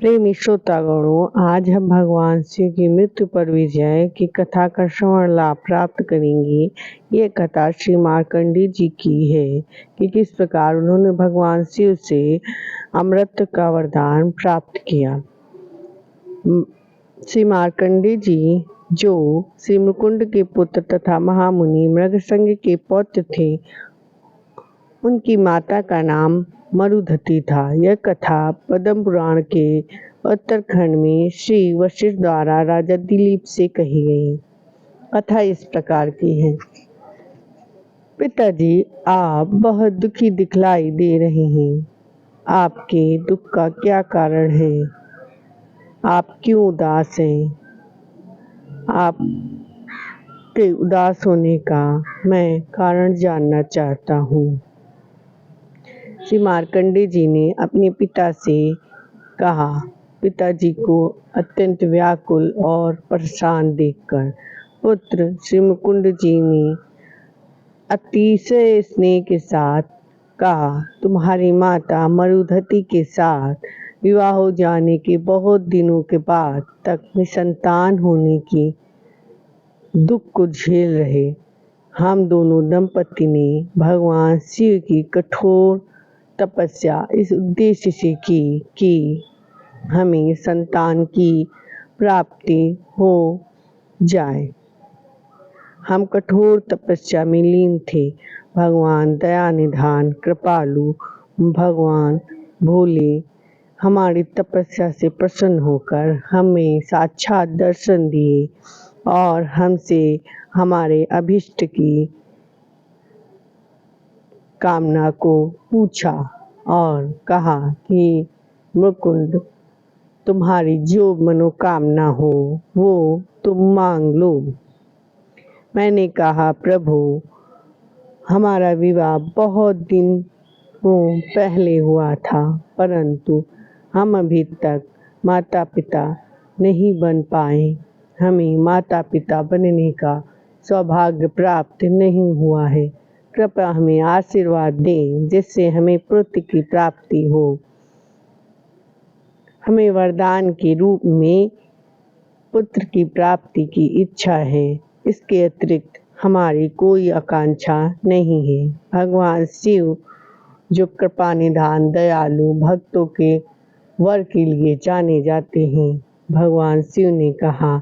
प्रेमी श्रोतागणों, आज हम भगवान शिव की मृत्यु पर विजय की कथा का श्रवण लाभ प्राप्त करेंगे। ये कथा श्री मार्कंडेय जी की है कि किस प्रकार उन्होंने भगवान शिव से अमृत का वरदान प्राप्त किया। श्री मार्कंडेय जी, जो श्री मुकुंद के पुत्र तथा महामुनि मृगसंग के पौत्र थे, उनकी माता का नाम मरुधति था। यह कथा पद्म पुराण के उत्तरखंड में श्री वशिष्ठ द्वारा राजा दिलीप से कही गई। कथा इस प्रकार की है। पिताजी, आप बहुत दुखी दिखलाई दे रहे हैं। आपके दुख का क्या कारण है? आप क्यों उदास हैं? आपके उदास होने का मैं कारण जानना चाहता हूँ। श्री मार्कंडेय जी ने अपने पिता से कहा। पिताजी को अत्यंत व्याकुल और परेशान देखकर पुत्र श्री मुकुंद जी ने अतिशय स्नेह के साथ कहा, तुम्हारी माता मरुधति के साथ विवाह हो जाने के बहुत दिनों के बाद तक निसंतान होने की दुख को झेल रहे हम दोनों दंपति ने भगवान शिव की कठोर तपस्या इस उद्देश्य से की कि हमें संतान की प्राप्ति हो जाए। हम कठोर तपस्या में लीन थे। भगवान दया निधान कृपालु भगवान भोले हमारी तपस्या से प्रसन्न होकर हमें साक्षात दर्शन दिए और हमसे हमारे अभिष्ट की कामना को पूछा और कहा कि मुकुंद, तुम्हारी जो मनोकामना हो वो तुम मांग लो। मैंने कहा, प्रभु, हमारा विवाह बहुत दिनों पहले हुआ था, परंतु हम अभी तक माता पिता नहीं बन पाए। हमें माता पिता बनने का सौभाग्य प्राप्त नहीं हुआ है। कृपया हमें आशीर्वाद दें जिससे हमें पुत्र की प्राप्ति हो। हमें वरदान के रूप में पुत्र की प्राप्ति की इच्छा है। इसके अतिरिक्त हमारी कोई आकांक्षा नहीं है। भगवान शिव, जो कृपा निधान दयालु भक्तों के वर के लिए जाने जाते हैं, भगवान शिव ने कहा,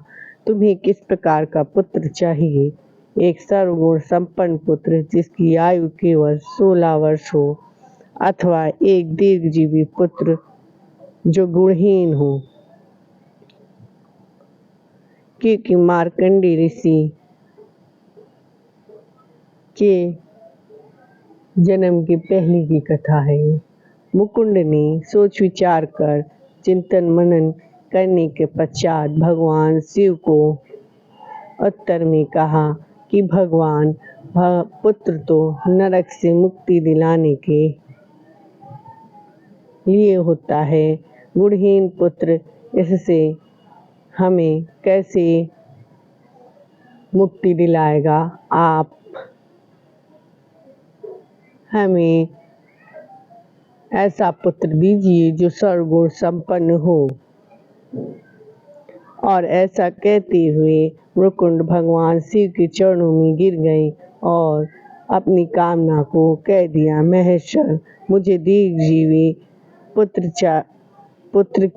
तुम्हें किस प्रकार का पुत्र चाहिए? एक सर्वगुण संपन्न पुत्र जिसकी आयु केवल 16 वर्ष हो, अथवा एक दीर्घजीवी पुत्र जो गुणहीन हो। क्योंकि मार्कंडेय ऋषि के जन्म की पहले की कथा है। मुकुंद ने सोच विचार कर चिंतन मनन करने के पश्चात भगवान शिव को उत्तर में कहा कि भगवान, पुत्र तो नरक से मुक्ति दिलाने के लिए होता है। गुणहीन पुत्र इससे हमें कैसे मुक्ति दिलाएगा? आप हमें ऐसा पुत्र दीजिए जो सर्वगुण संपन्न हो। और ऐसा कहते हुए मुकुंद भगवान शिव के चरणों में गिर गए और अपनी कामना को कह दिया, महेश्वर, मुझे दीर्घजीवी पुत्र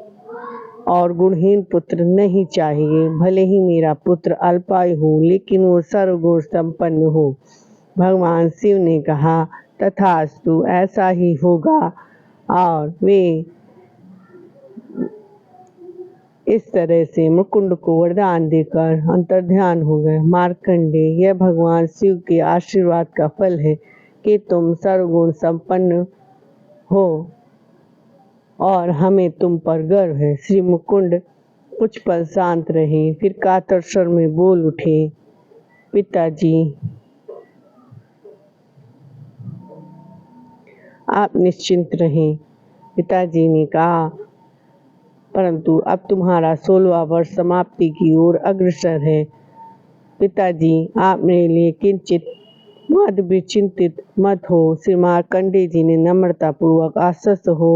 और गुणहीन पुत्र नहीं चाहिए। भले ही मेरा पुत्र अल्पायु हो, लेकिन वो सर्वगुण संपन्न हो। भगवान शिव ने कहा, तथास्तु, ऐसा ही होगा। और वे इस तरह से मुकुंद को वरदान देकर अंतर्ध्यान हो गए। मार्कंडेय, यह भगवान शिव के आशीर्वाद का फल है कि तुम सर्वगुण संपन्न हो और हमें तुम पर गर्व है। श्री मुकुंद कुछ पल शांत रहे, फिर कातर स्वर में बोल उठे, पिताजी, आप निश्चिंत रहें। पिताजी ने कहा, परंतु अब तुम्हारा 16वां वर्ष समाप्ति की ओर अग्रसर है। पिताजी, आप मेरे लिए किंचित मत भी चिंतित मत हो। श्री मार्कंडेय जी ने नम्रता पूर्वक आश्वस्त हो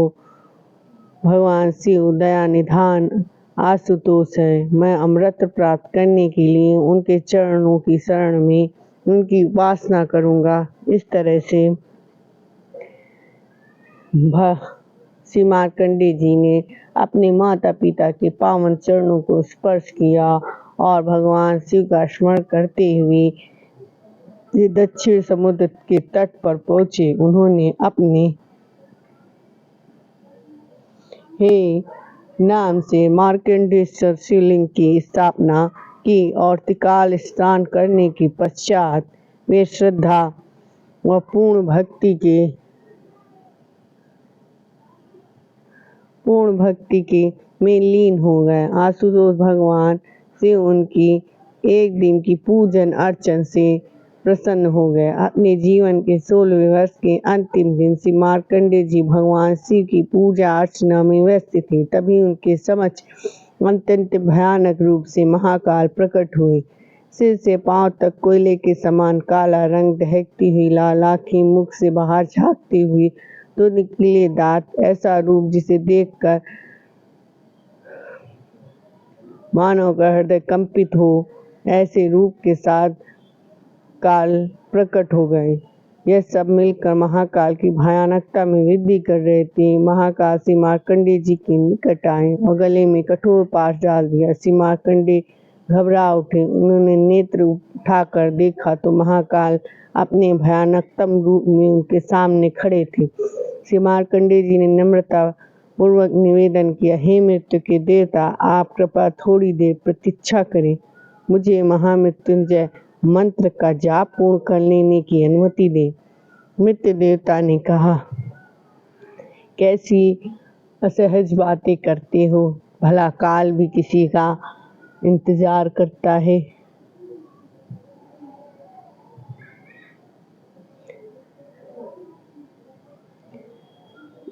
भगवान शिव दया निधान आशुतोष है। मैं अमृत प्राप्त करने के लिए उनके चरणों की शरण में उनकी उपासना करूँगा। इस तरह से श्री मार्कंडेय जी ने अपने माता पिता के पावन चरणों को स्पर्श किया और भगवान शिव का स्मरण करते हुए दक्षिण समुद्र के तट पर पहुँचे। उन्होंने अपने हे नाम से मार्कंडेश्वर शिवलिंग की स्थापना की और त्रिकाल स्नान करने के पश्चात वे श्रद्धा व पूर्ण भक्ति के में लीन हो गए। आशुतोष भगवान से उनकी एक दिन की पूजन अर्चन से प्रसन्न हो गए। अपने जीवन के 16वें वर्ष के अंतिम दिन श्री मार्कंडेय जी भगवान शिव की पूजा अर्चना में व्यस्त थे। तभी उनके समक्ष अत्यंत भयानक रूप से महाकाल प्रकट हुए। सिर से पांव तक कोयले के समान काला रंग, दहकती हुई लाल आंखें, मुख से बाहर झांकते हुए तो निकले दांत, ऐसा रूप जिसे देखकर मानव का हृदय कंपित हो, ऐसे रूप के साथ काल प्रकट हो गए। यह सब मिलकर महाकाल की भयानकता में वृद्धि कर रहे थे। महाकाल श्री मार्कंडेय जी के निकट आए और गले में कठोर पाश डाल दिया। श्री मार्कंडेय घबरा उठे। उन्होंने नेत्र उठाकर देखा तो महाकाल अपने भयानकतम रूप में उनके सामने खड़े थे। श्री मार्कंडेय जी ने नम्रता पूर्वक निवेदन किया, हे मृत्यु के देवता, आप कृपया थोड़ी देर प्रतीक्षा करें। मुझे महामृत्युंजय मंत्र का जाप पूर्ण कर लेने की अनुमति दें। मृत्यु देवता ने कहा, कैसी असहज बातें करते हो, भला काल भी किसी का इंतजार करता है।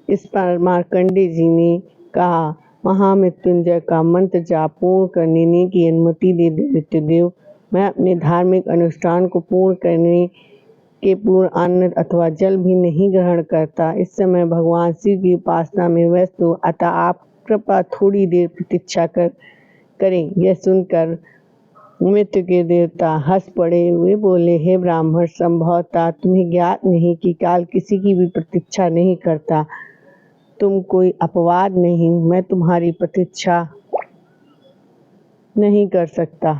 इस पर मार्कंडेय जी ने कहा, महामृत्युंजय का मंत्र जाप पूर्ण करने की अनुमति दे मृत्युदेव। मैं अपने धार्मिक अनुष्ठान को पूर्ण करने के पूर्ण अन्न अथवा जल भी नहीं ग्रहण करता। इस समय भगवान शिव की उपासना में व्यस्त हूँ, अतः आप कृपया थोड़ी देर प्रतीक्षा करें। यह सुनकर मृत्यु के देवता हंस पड़े। वे बोले, हे ब्राह्मण, संभवतः तुम्हें ज्ञात नहीं कि काल किसी की भी प्रतीक्षा नहीं करता। तुम कोई अपवाद नहीं, मैं तुम्हारी प्रतीक्षा नहीं कर सकता।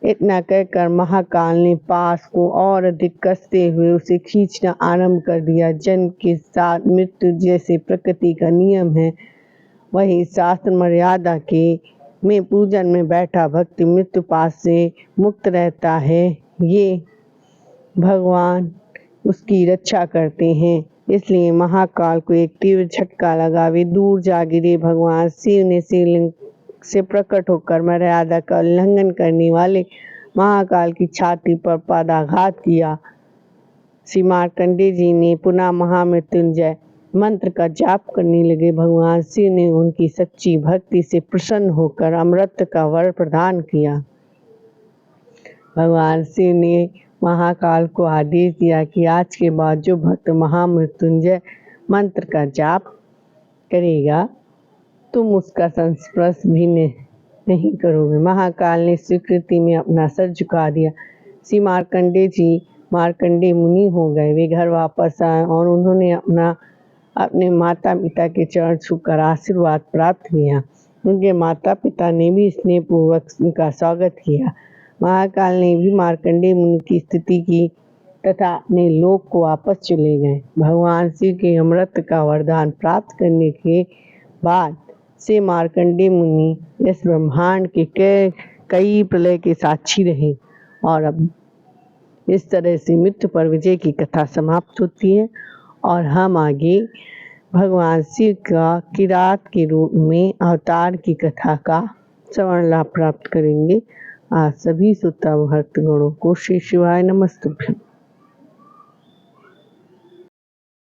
इतना कहकर महाकाल ने पास को और अधिक कसते हुए उसे खींचना आरंभ कर दिया। जन्म के साथ मृत्यु जैसे प्रकृति का नियम है, वही शास्त्र मर्यादा के में पूजन में बैठा भक्ति मृत्यु पास से मुक्त रहता है। ये भगवान उसकी रक्षा करते हैं। इसलिए महाकाल को एक तीव्र झटका लगा। वे दूर जा गिरे। भगवान शिव ने शिवलिंग से प्रकट होकर मर्यादा का उल्लंघन करने वाले महाकाल की छाती पर पदाघात किया। श्री मार्कंडेय जी ने पुनः महामृत्युंजय मंत्र का जाप करने लगे। भगवान शिव ने उनकी सच्ची भक्ति से प्रसन्न होकर अमृत का वर प्रदान किया। भगवान शिव ने महाकाल को आदेश दिया कि आज के बाद जो भक्त महामृत्युंजय मंत्र का जाप करेगा, तुम उसका संस्पर्श भी नहीं करोगे। महाकाल ने स्वीकृति में अपना सर झुका दिया। श्री मार्कंडेय जी मार्कंडेय मुनि हो गए। वे घर वापस आए और उन्होंने अपने माता पिता के चरण छूकर आशीर्वाद प्राप्त किया। उनके माता पिता ने भी स्नेहपूर्वक उनका स्वागत किया। महाकाल ने भी मार्कंडेय मुनि की स्तुति की तथा अपने लोक को वापस चले गए। भगवान शिव के अमृत का वरदान प्राप्त करने के बाद से मार्कंडेय मुनि इस ब्रह्मांड के कई प्रलय के साक्षी रहे। और अब इस तरह से मृत्यु पर विजय की कथा समाप्त होती है और हम आगे भगवान शिव का किरात के रूप में अवतार की कथा का श्रवण लाभ प्राप्त करेंगे। आज सभी श्रोता भक्तगणों को श्री शिवाय नमस्तुभ्यं।